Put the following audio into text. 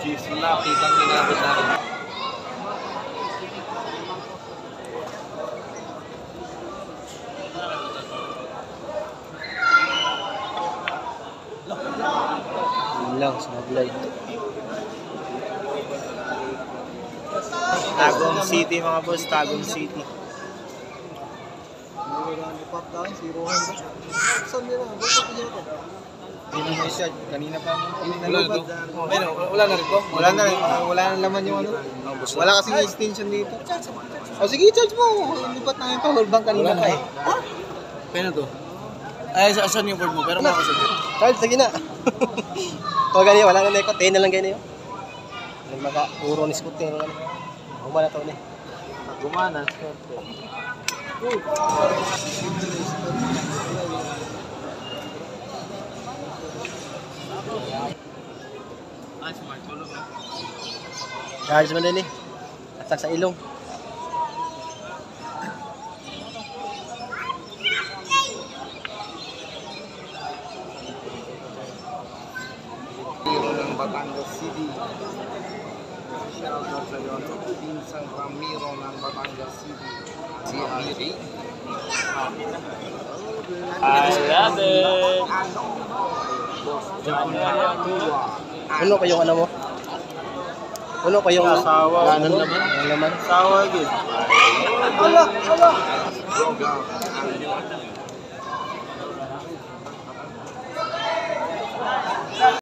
Cheese na, kitang ginabot natin. Lang sa vlog. Tagum City mga boss, Tagum City. Kanina pa wala na rito. Wala na laman yung ano. Wala kasing extension dito. O sige, charge mo. Lipat na yung power bank kanina pa eh. Pena to. Ay, saan yung board mo? Pero makasabi. Charles, sige na. Ito ganyan, wala na neko. 10 na lang ganyan. Nagmaka-uro ni Scott yun. Humana to ni. Gumana. Charge mo din eh. Atak sa ilong. Ng Batangas City. Shoutout sa iyo. Pinsang Ramiro ng Batangas City. Si Amiri. Ano pa yung ano mo? Ano pa yung Sawa. laman? Sawa, gid. Wala. Program.